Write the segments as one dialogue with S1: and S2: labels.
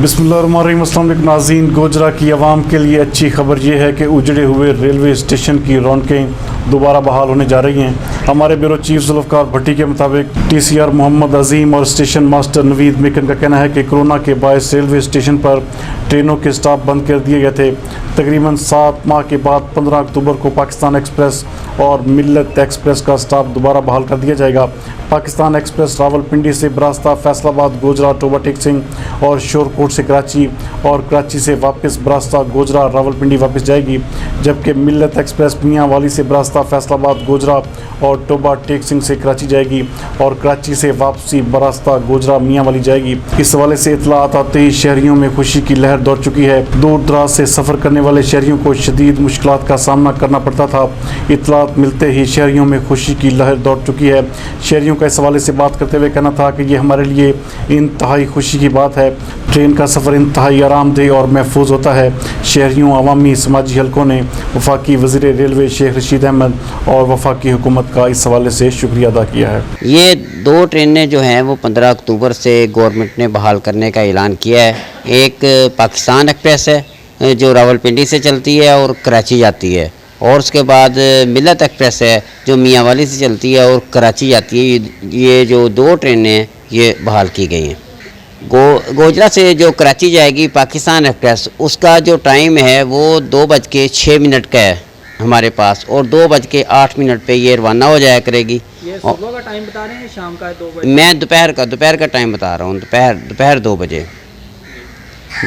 S1: بسم اللہ الرحمن الرحیم۔ السلام علیکم ناظرین، گوجرہ کی عوام کے لیے اچھی خبر یہ ہے کہ اجڑے ہوئے ریلوے اسٹیشن کی رونقیں دوبارہ بحال ہونے جا رہی ہیں۔ ہمارے بیورو چیف ذوالفقار بھٹی کے مطابق ٹی سی آر محمد عظیم اور اسٹیشن ماسٹر نوید میکن کا کہنا ہے کہ کورونا کے باعث ریلوے اسٹیشن پر ٹرینوں کے اسٹاپ بند کر دیے گئے تھے۔ تقریباً 7 ماہ کے بعد 15 اکتوبر کو پاکستان ایکسپریس اور ملت ایکسپریس کا اسٹاپ دوبارہ بحال کر دیا جائے گا۔ پاکستان ایکسپریس راولپنڈی سے براستہ فیصل آباد گوجرہ ٹوبہ ٹیک سنگھ اور شورکوٹ سے کراچی اور کراچی سے واپس براستہ گوجرہ راولپنڈی واپس جائے گی، جبکہ ملت ایکسپریس میاں والی سے براستہ فیصل آباد گوجرہ اور ٹوبہ ٹیک سنگھ سے کراچی جائے گی اور کراچی سے واپسی براستہ گوجرہ میاں والی جائے گی۔ اس حوالے سے اطلاعات آتے ہی شہریوں میں خوشی کی لہر دوڑ چکی ہے۔ دور دراز سے سفر کرنے والے شہریوں کو شدید مشکلات کا سامنا کرنا پڑتا تھا۔ اطلاعات ملتے ہی شہریوں میں خوشی کی لہر دوڑ چکی ہے۔ شہریوں کا اس حوالے سے بات کرتے ہوئے کہنا تھا کہ یہ ہمارے لیے انتہائی خوشی کی بات ہے۔ ٹرین کا سفر انتہائی آرام دہ اور محفوظ ہوتا ہے۔ شہریوں، عوامی سماجی حلقوں نے وفاقی وزیر ریلوے شیخ رشید احمد اور وفاقی حکومت کا اس حوالے سے شکریہ ادا کیا ہے۔
S2: یہ 2 ٹرینیں جو ہیں وہ 15 اکتوبر سے گورنمنٹ نے بحال کرنے کا اعلان کیا ہے۔ ایک پاکستان ایکسپریس ہے جو راولپنڈی سے چلتی ہے اور کراچی جاتی ہے، اور اس کے بعد ملت ایکسپریس ہے جو میاں والی سے چلتی ہے اور کراچی جاتی ہے۔ یہ جو 2 ٹرینیں ہیں یہ بحال کی گئی ہیں۔ گوجرہ سے جو کراچی جائے گی پاکستان ایکسپریس، اس کا جو ٹائم ہے وہ 2:06 کا ہے ہمارے پاس، اور 2:08 پہ یہ روانہ ہو جایا کرے گی۔
S3: یہ صبح کا ٹائم بتا رہے ہیں شام کا ہے 2 بجے؟
S2: میں دوپہر کا ٹائم بتا رہا ہوں، دوپہر 2 بجے،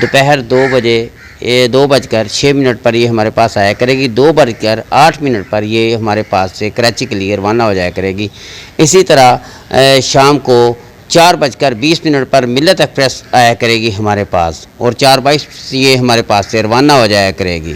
S2: دوپہر 2 بجے 2:06 پر یہ ہمارے پاس آیا کرے گی۔ 2:08 پر یہ ہمارے پاس سے کراچی کے لیے روانہ ہو جایا کرے گی۔ اسی طرح شام کو 4:20 پر ملت ایکسپریس آیا کرے گی ہمارے پاس، اور 4:22 یہ ہمارے پاس سے روانہ ہو جایا کرے گی۔